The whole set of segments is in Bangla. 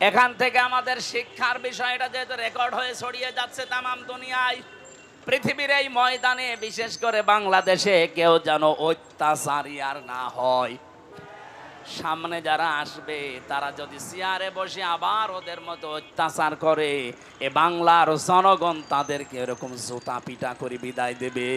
এখান থেকে আমাদের শিক্ষার বিষয়টা যেহেতু রেকর্ড হয়ে ছড়িয়ে যাচ্ছে তামাম দুনিয়ায়, পৃথিবীর এই ময়দানে বিশেষ করে বাংলাদেশে কেউ যেন অত্যাচারী আর না হয়। সামনে যারা আসবে তারা যদি চেয়ারে বসে আবার ওদের মতো অত্যাচার করে, এ বাংলার জনগণ তাদেরকে এরকম জুতা পিটা করে বিদায় দেবে।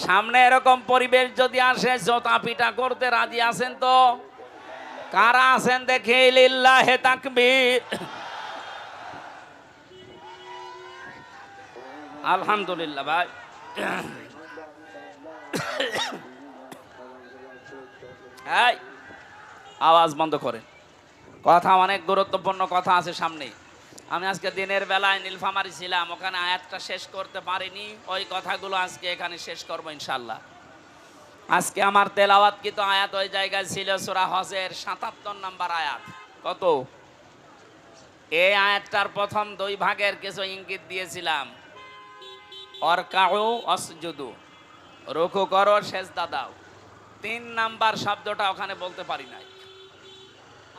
সামনে এরকম পরিবেশ যদি আসে, জুতা পিটা করতে রাজি আছেন তো? কারা আছেন দেখে লিল্লাহে তাকবীর। আলহামদুলিল্লাহ ভাই। এই আওয়াজ বন্ধ করেন, কথা অনেক গুরুত্বপূর্ণ কথা আছে সামনে। আমি আজকে দিনের বেলায় নীলফামারী ছিলাম, ওখানে আয়াতটা শেষ করতে পারিনি, ওই কথাগুলো আজকে এখানে শেষ করবো ইনশাল্লাহ। আজকে আমার তেলাওয়াতকৃত আয়াত ওই জায়গায় ছিল সূরা হজের ৭৭ নম্বর আয়াত। কত? এই আয়াতটার প্রথম দুই ভাগের কিছু ইঙ্গিত দিয়েছিলাম। অরকাউ অসজুদু, রুকু করো সেজদা দাও। ৩ নাম্বার শব্দটা ওখানে বলতে পারি নাই।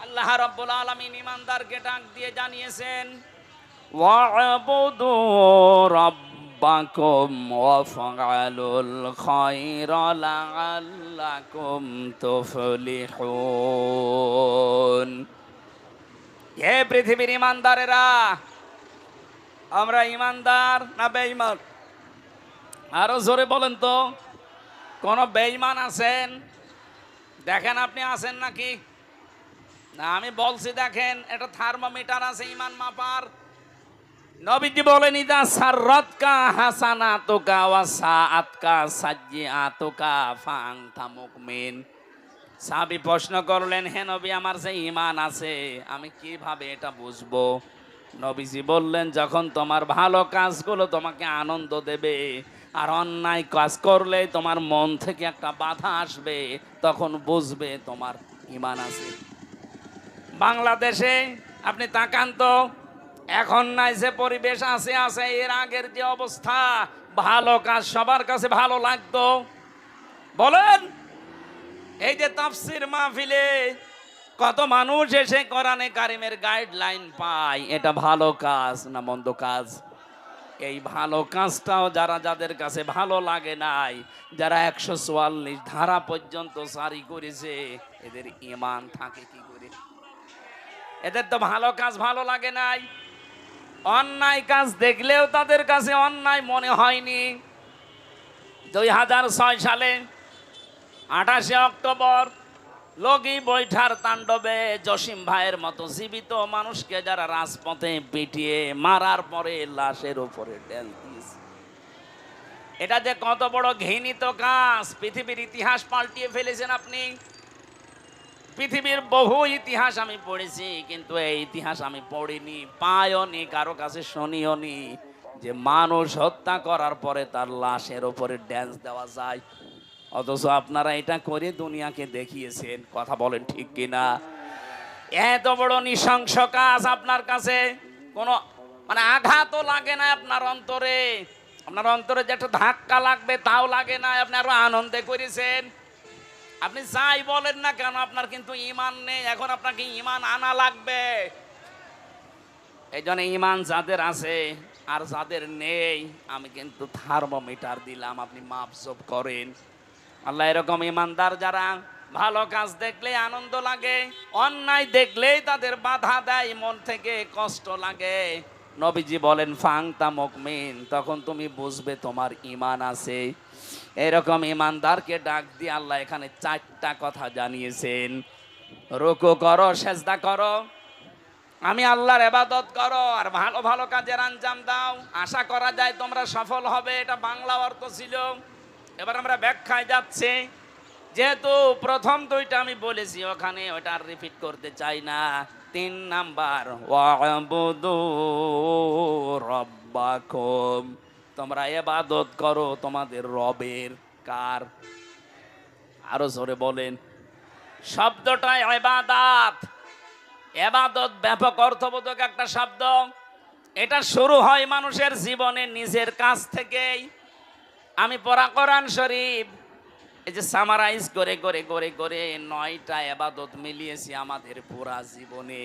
আল্লাহ রাব্বুল আলামিন ঈমানদারকে ডাক দিয়ে জানিয়েছেন, ওয়া'বুদু রাব্বাকুম ওয়াফআলুল খায়রা লাআল্লাকুম তুফলিহুন। হে পৃথিবীর ঈমানদারেরা, আমরা ঈমানদার না বেঈমান? আরো জোরে বলেন তো, কোন বেঈমান আছেন? দেখেন আপনি আছেন নাকি? না, আমি বলছি দেখেন, এটা থার্মোমিটার আছে ঈমান মাপার। নবীজি বলেন, ইদা সাররাতকা হাসানাতুকা ওয়া সাআতকা সাজ্জিআতুকা ফাআনতা মুমিন। সাহাবী প্রশ্ন করলেন, হে নবী, আমার যে ঈমান আছে আমি কিভাবে এটা বুঝবো? নবীজি বললেন, যখন তোমার ভালো কাজগুলো তোমাকে আনন্দ দেবে, আর অন্যায় কাজ করলে তোমার মন থেকে একটা বাধা আসবে, তখন বুঝবে তোমার ঈমান আছে। বাংলাদেশে আপনি তাকান তো, এখন নাই যে পরিবেশ আছে আছে, এর আগের যে অবস্থা, ভালো কাজ সবার কাছে ভালো লাগতো? বলেন। এই যে তাফসীর মাহফিলে কত মানুষ এসে কোরআনে কারিমের গাইডলাইন পায়, এটা ভালো কাজ না মন্দ কাজ? এই ভালো কাজটাও যাদের কাছে ভালো লাগে নাই, যারা ১৪৪ ধারা পর্যন্ত জারি করেছে, এদের ঈমান থাকে কি করে? এদের তো ভালো কাজ ভালো লাগে নাই। অন্যায় কাজ দেখলেও তাদের কাছে অন্যায় মনে হয়নি। ২০০৬ সালে ২৮শে অক্টোবর লগি বৈঠার তাণ্ডবে জসিম ভাইয়ের মতো জীবিত মানুষকে যারা রাজপথে পিটিয়ে মারার পরে লাশের উপরে ঢেল দিয়েছে, এটা যে কত বড় ঘৃণিত কাজ! পৃথিবীর ইতিহাস পাল্টিয়ে ফেলেছেন আপনি। পৃথিবীর বহু ইতিহাস আমি পড়েছি, কিন্তু এই ইতিহাস আমি পড়িনি, পাইওনি, কারো কাছে শুনিওনি যে মানুষ হত্যা করার পরে তার লাশের উপরে ড্যান্স দেওয়া যায়। অথচ আপনারা এটা করে দুনিয়াকে দেখিয়েছেন। কথা বলেন ঠিক কিনা? এত বড় নৃশংস কাজ আপনার কাছে কোনো মানে আঘাতও লাগে না আপনার অন্তরে? আপনার অন্তরে যে একটা ধাক্কা লাগবে তাও লাগে না, আপনি আরো আনন্দে করেছেন। আপনি যাই বলেন না কেন, আপনার কিন্তু ঈমান নেই। এখন আপনাকে ঈমান আনা লাগবে। এই জন্য ঈমান যাদের আছে আর যাদের নেই, আমি কিন্তু থার্মোমিটার দিলাম, আপনি মাপজোপ করেন। আল্লাহ এরকম ঈমানদার যারা ভালো কাজ দেখলে আনন্দ লাগে, অন্যায় দেখলেই তাদের বাধা দেয়, মন থেকে কষ্ট লাগে, নবীজি বলেন ফাংতা মুমিন, তখন তুমি বুঝবে তোমার ঈমান আছে। এরকম ঈমানদারকে ডাক দিয়ে আল্লাহ এখানে 4টা কথা জানিয়েছেন। রুকু করো, সেজদা করো, আমি আল্লাহর ইবাদত করো, আর ভালো ভালো কাজের আঞ্জাম দাও, আশা করা যায় তোমরা সফল হবে। এটা বাংলা অর্থ ছিল। এবার আমরা ব্যাখ্যায় যাচ্ছি। যেহেতু প্রথম 2টা আমি বলেছি, ওখানে ওটা আর রিপিট করতে চাই না। 3 নাম্বার, ওয়া'বুদু রাব্বাকুম, তোমরা ইবাদত করো তোমাদের রবের। কার? আরো জোরে বলেন। শব্দটা ইবাদত। ইবাদত ব্যাপক অর্থবোধক একটা শব্দ। এটা শুরু হয় মানুষের জীবনে নিজের কাছ থেকেই। আমি পড়া কোরআন শরীফ এই যে সামারাইজ করে করে করে করে 9টা ইবাদত মিলিয়েছি আমাদের পুরা জীবনে।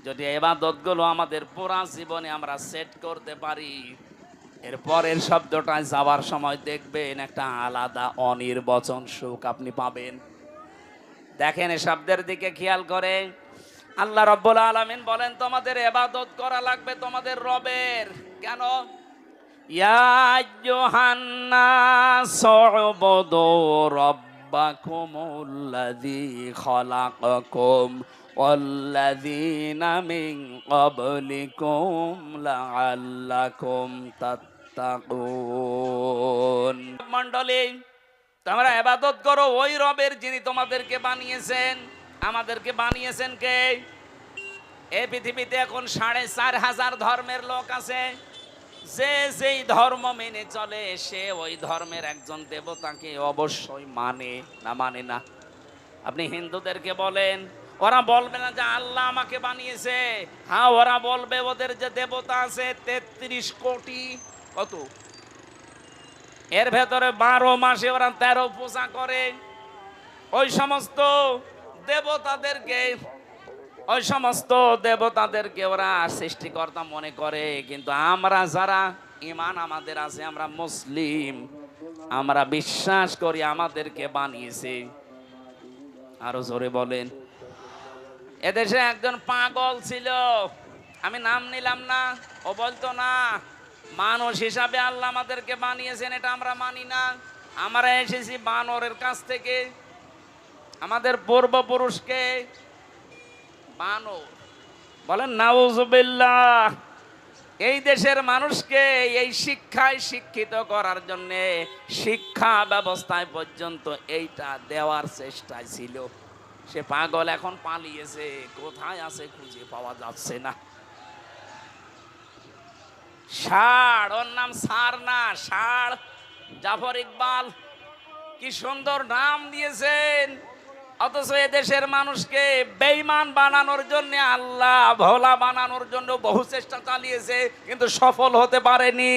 যদি ইবাদতগুলো আমাদের পুরা জীবনে আমরা সেট করতে পারি, এর পরের শব্দটা যাওয়ার সময় দেখবেন একটা আলাদা অনির্বচন সুখ আপনি পাবেন। দেখেন এই শব্দের দিকে খেয়াল করে আল্লাহ রাব্বুল আলামিন বলেন তোমাদের ইবাদত করা লাগবে তোমাদের রবের। কেন? ইয়া আইয়ুহান নাসু উবুদু রাব্বাকুমুল্লাযী খালাকাকুম ওয়াল্লাযীনা মিন ক্বাবলিকুম লাআল্লাকুম তাত্তাকুন। মণ্ডলী, তোমরা ইবাদত করো ওই রবের যিনি তোমাদেরকে বানিয়েছেন। আমাদেরকে বানিয়েছেন কে? এই পৃথিবীতে এখন 4,500 ধর্মের লোক আছে। যে যেই ধর্ম মেনে চলে সে ওই ধর্মের একজন দেবতাকে অবশ্যই মানে না। আপনি হিন্দুদেরকে বলেন, ওরা বলবে না যে আল্লাহ আমাকে বানিয়েছে। হ্যাঁ, ওরা বলবে ওদের যে দেবতা আছে 33 কোটি, কত এর ভেতরে 12 মাসে ওরা 13 পূজা করে। ওই সমস্ত দেবতাদেরকে ওরা সৃষ্টিকর্তা মনে করে। কিন্তু আমরা যারা ঈমান আমাদের আছে, আমরা মুসলিম, আমরা বিশ্বাস করি আমাদেরকে বানিয়েছে। আরো জোরে বলেন। এদেশে একজন পাগল ছিল, আমি নাম নিলাম না। ও বলতো না মানুষ হিসাবে আল্লাহ আমাদেরকে বানিয়েছেন, এটা আমরা মানি না। আমরা এসেছি বানরের কাছ থেকে। আমাদের পূর্বপুরুষকে বানর বলেন, নাউজুবিল্লাহ। এই দেশের মানুষকে এই শিক্ষায় শিক্ষিত করার জন্য শিক্ষা ব্যবস্থায় পর্যন্ত এইটা দেওয়ার চেষ্টায় ছিল। সে পাগল এখন পালিয়েছে, কোথায় আছে খুঁজে পাওয়া যাচ্ছে না। ষাঁড়, ওর নাম সার না, ষাঁড়। জাফর ইকবাল কি সুন্দর নাম দিয়েছেন। অথচ এদেশের মানুষকে বেঈমান বানানোর জন্য, আল্লাহ ভোলা বানানোর জন্য বহু চেষ্টা চালিয়েছে, কিন্তু সফল হতে পারেনি।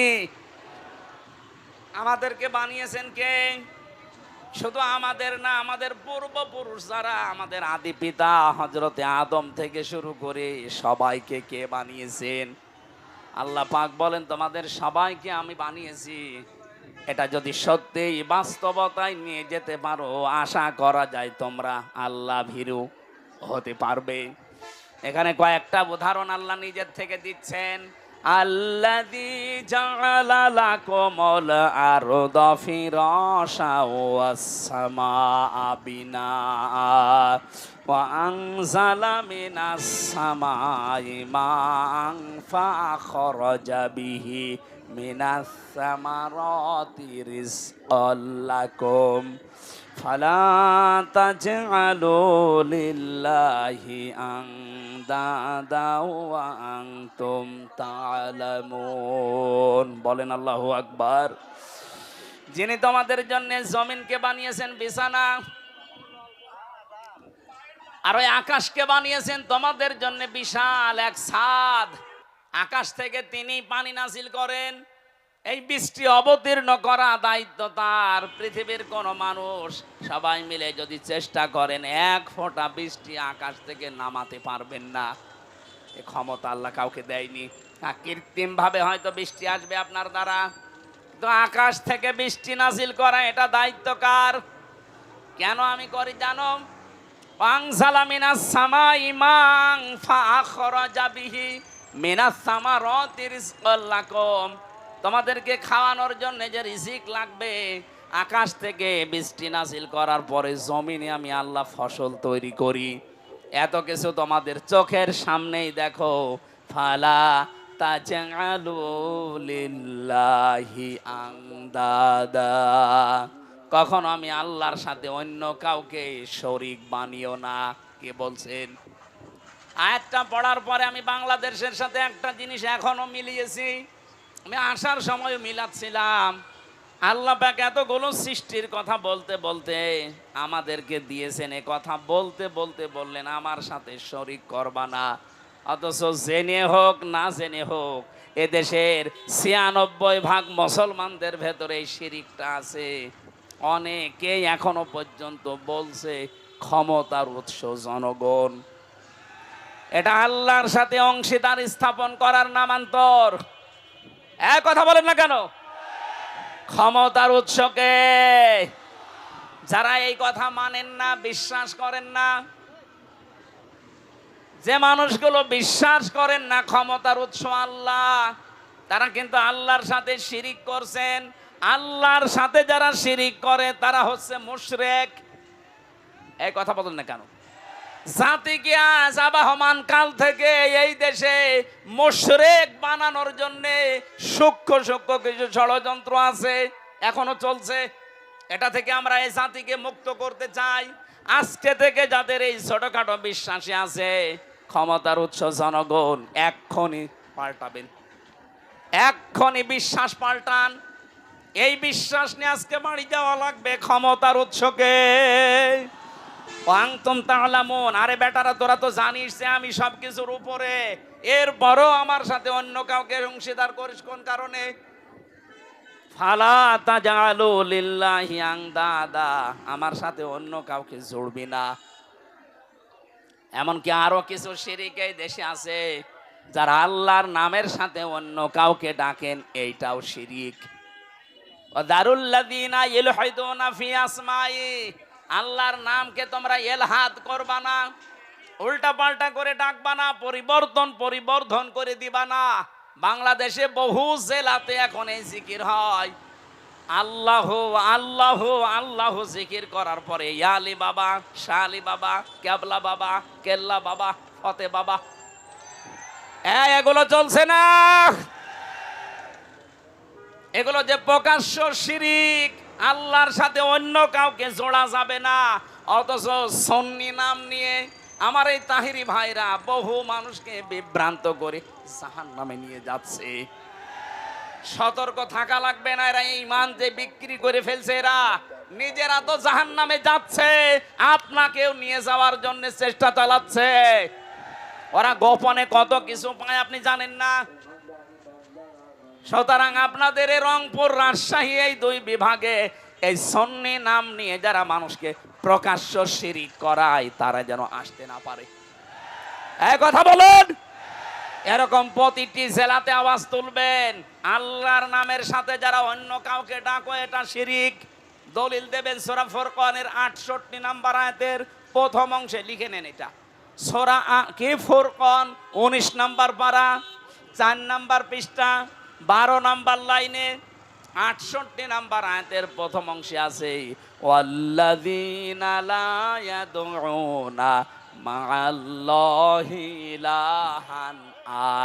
আমাদেরকে বানিয়েছেন কে? শুধু আমাদের না, আমাদের পূর্বপুরুষ যারা, আমাদের আদি পিতা হযরতে আদম থেকে শুরু করে সবাইকে কে বানিয়েছেন? আল্লাহ পাক বলেন তোমাদের সবাইকে আমি বানিয়েছি। এটা যদি সত্যিই বাস্তবতায় নিয়ে যেতে পারো, আশা করা যায় তোমরা আল্লাহ ভীরু হতে পারবে। এখানে কয়েকটা উদাহরণ আল্লাহ নিজের থেকে দিচ্ছেন। আল্লাযী জাআলা লাকুমুল আরদা ফিরাশা ওয়াস সামাআ বিনাআ ওয়া আনজালা মিনাস সামাই মা'আন ফাআখরাজা বিহি মিনাস সামারাতি রিজকাল লাকুম ফালা তাজআলু লিল্লাহি আনদাদা ওয়া আনতুম তা'লামুন। বলেন আল্লাহু আকবার। যিনি তোমাদের জন্য জমিনকে বানিয়েছেন বিছানা, আর ওই আকাশকে বানিয়েছেন তোমাদের জন্য বিশাল এক ছাদ। আকাশ থেকে তিনি পানি নাযিল করেন। এই বৃষ্টি অবতীর্ণ করা দায়িত্ব তার। পৃথিবীর কোন মানুষ সবাই মিলে যদি চেষ্টা করেন, এক ফোঁটা বৃষ্টি আকাশ থেকে নামাতে পারবেন না। এই ক্ষমতা আল্লাহ কাউকে দেয়নি। কৃত্রিম ভাবে হয়তো বৃষ্টি আসবে আপনার দ্বারা, তো আকাশ থেকে বৃষ্টি নাযিল করা এটা দায়িত্ব কার? কেন আমি করি জানো? আনজালা মিনাস সামাই মা'আন ফাআখরাজা বিহি মিনাস সামারাতি রিজকাল লাকুম। তোমাদেরকে খাওয়ানোর জন্য যে রিজিক লাগবে, আকাশ থেকে বৃষ্টি নাযিল করার পরে জমিনে আমি আল্লাহ ফসল তৈরি করি। এত কিছু তোমাদের চোখের সামনেই দেখো। ফালা তাজআলু লিল্লাহি আনদাদা। কখনো আমি আল্লাহর সাথে অন্য কাউকে শরীক বানিও না। কে বলছেন? আয়াতটা পড়ার পরে আমি বাংলাদেশের সাথে একটা জিনিস এখনো মিলিয়েছি। আমি আসার সময় মিলাচ্ছিলাম। আল্লাহ পাক এতগুলো সৃষ্টির কথা বলতে বলতে আমাদেরকে দিয়েছেন, এ কথা বলতে বলতে বললেন আমার সাথে শরীক করবা না। অথচ জেনে হোক না জেনে হোক এদেশের ৯৬% মুসলমানদের ভেতরে এই শিরিকটা আছে। অনেকেই এখনো পর্যন্ত বলছে ক্ষমতার উৎস জনগণ। এটা আল্লাহর সাথে অংশীদার স্থাপন করার নামান্তর। এক কথা বলেন না কেন? ক্ষমতার উৎসকে যারা এই কথা মানেন না, বিশ্বাস করেন না, যে মানুষগুলো বিশ্বাস করেন না ক্ষমতার উৎস আল্লাহ, তারা কিন্তু আল্লাহর সাথে শিরিক করছেন। আল্লাহর সাথে যারা শিরিক করে তারা হচ্ছে মুশরিক। এই কথা বলেন না কেন? জাতিকে আজ আবাহমান কাল থেকে এই দেশে মুশরিক বানানোর জন্য সূক্ষ্ম সূক্ষ্ম কিছু ষড়যন্ত্র আছে, এখনো চলছে। এটা থেকে আমরা এই জাতিকে মুক্ত করতে চাই। আজকে থেকে যাদের এই ছোটখাটো বিশ্বাসী আছে ক্ষমতার উৎস জনগণ, এক্ষুনি পাল্টাবেন, এক্ষুনি বিশ্বাস পাল্টান। এই বিশ্বাস নিয়ে আজকে বাড়ি যাওয়া লাগবে ক্ষমতার উৎসকে। ওয়াংতুম তাআলামুন, আরে বেটারা তোরা তো জানিস যে আমি সবকিছুর উপরে, এরপরও আমার সাথে অন্য কাউকে অংশীদার করিস কোন কারণে? ফালা তাজালু লিল্লাহি আনদাদা, আমার সাথে অন্য কাউকে জড়বি না। এমনকি আরো কিছু শিরিক এই দেশে আছে যারা আল্লাহর নামের সাথে অন্য কাউকে ডাকেন, এইটাও শিরিক। ওয়াদারুল্লাযীনা ইলহাদুনা ফি আসমাই, আল্লাহর নামকে তোমরা ইলহাদ করবা না, উল্টা পাল্টা করে ডাকবা না, পরিবর্ধন করে দিবা না। বাংলাদেশে বহু জেলাতে এখন এই জিকির হয়, আল্লাহ আল্লাহ আল্লাহ জিকির করার পরে ইয়া আলী বাবা, শাহ আলী বাবা, কেবলা বাবা, কেল্লা বাবা, ফতে বাবা, এগুলো চলছে না। এগুলো যে প্রকাশ্য শিরিক, আল্লাহর সাথে অন্য কাউকে জোড়া যাবে না। অথচ সুন্নি নাম নিয়ে আমার এই তাহিরি ভাইরা বহু মানুষকে বিভ্রান্ত করে জাহান্নামে নিয়ে যাচ্ছে। সতর্ক থাকা লাগবে না, এরা ঈমান যে বিক্রি করে ফেলছে, এরা নিজেরা তো জাহান্নামে যাচ্ছে, আপনাকেও নিয়ে যাওয়ার জন্য চেষ্টা চালাচ্ছে। ওরা গোপনে কত কিছু পায় আপনি জানেন না। সুতরাং আপনাদের এই রংপুর, রাজশাহী এই দুই বিভাগে এই সুন্নি নাম নিয়ে যারা মানুষকে প্রকাশ্য শিরিক করায় তারা যেন আসতে না পারে। এই কথা বলুন। এরকম প্রতিটি জেলাতে আওয়াজ তুলবেন, আল্লাহর নামের সাথে যারা অন্য কাউকে ডাকো এটা শিরিক। দলিল দেবেন সূরা ফুরকানের 68 নম্বর আয়াতের প্রথম অংশে, লিখে নেন এটা। সূরা কি ফুরকান 19 নম্বর পারা, 4 নম্বর পৃষ্ঠা, 12 নম্বর লাইনে 68 নম্বর আয়াতের প্রথম অংশে আছে, ওয়াল্লাযীনা লা ইয়াদউনা মা'আল্লাহি ইলাহান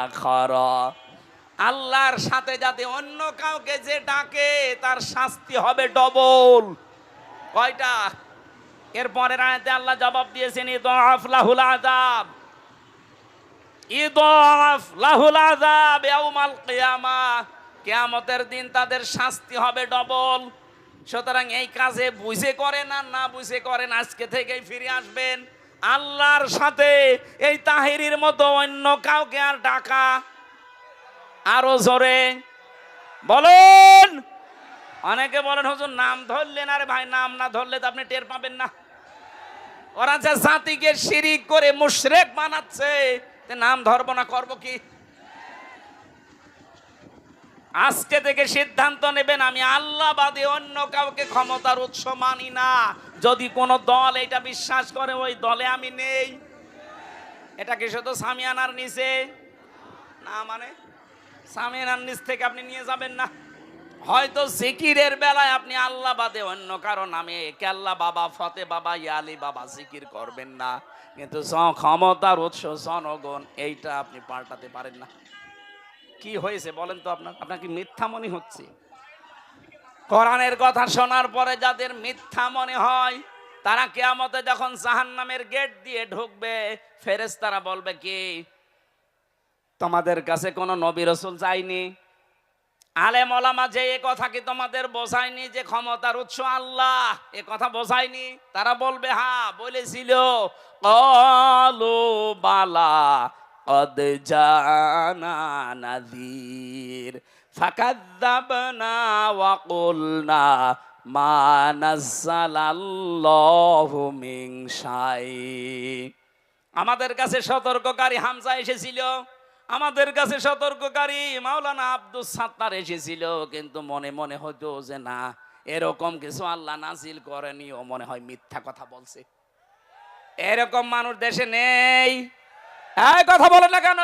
আখারা, আল্লাহর সাথে যাতে অন্য কাউকে যে ডাকে তার শাস্তি হবে ডবল। কয়টা? এর পরের আয়াতে আল্লাহ জবাব দিয়েছেন, ইদাফ লাহুল আযাব, ইদাফ লাহুল আযাব ইয়াউমাল কিয়ামাহ, কিয়ামতের দিন তাদের শাস্তি হবে ডবল। সুতরাং এই কাজে বুঝে করেন আর না বুঝে করেন, আজকে থেকেই ফিরে আসবেন। আল্লাহর সাথে এই তাহিরির মতো অন্য কাউকে আর ডাকা, আরো জোরে বলুন। অনেকে বলেন হুজুর নাম ধরলেন, আরে ভাই নাম না ধরলে তো আপনি টের পাবেন না। ওরা যে জাতিকে শিরিক করে মুশরিক বানাচ্ছে, নাম ধরবো না করবো কি? আজকে থেকে সিদ্ধান্ত নেবেন, আমি আল্লাহ বাদে অন্য কাউকে ক্ষমতার উৎস মানি না। যদি কোনো দল এটা বিশ্বাস করে ওই দলে আমি নেই। এটা কি শুধু সামিয়ানার নিচে না, মানে সামিয়ানার নিচ থেকে আপনি নিয়ে যাবেন না। হয়তো জিকিরের বেলায় আপনি আল্লাহ বাদে অন্য কারো নামে কেল্লা বাবা, ফতে বাবা, ইয়ালি বাবা জিকির করবেন না, কিন্তু ক্ষমতার উৎস জনগণ এইটা আপনি পাল্টাতে পারেন না। কি হয়েছে বলেন তো? আপনার কি মিথ্যা মনে হচ্ছে? কোরআনের কথা শোনার পরে যাদের মিথ্যা মনে হয় তারা কিয়ামতে যখন জাহান্নামের গেট দিয়ে ঢুকবে, ফেরেশতারা বলবে কি, তোমাদের কাছে কোনো নবী রাসূল যায়নি? আলেম ওলামা যে এ কথা কি তোমাদের বোঝায়নি যে ক্ষমতার উৎস আল্লাহ? এ কথা বোঝায়নি? তারা বলবে হ্যাঁ বলেছিল। ক্বালু বালা قد جاءنا نذير فكذبنا وقلنا মা নাযালাল্লাহু মিন শাই। আমাদের কাছে সতর্ককারী হামজা এসেছিল, আমাদের কাছে সতর্ককারী মাওলানা আব্দুস সাত্তার এসেছিল, কিন্তু মনে মনে হতো যে না, এরকম কিছু আল্লাহ নাজিল করেনি, ও মনে হয় মিথ্যা কথা বলছে। এরকম মানুষ দেশে নেই। এই কথা বলে না কেন?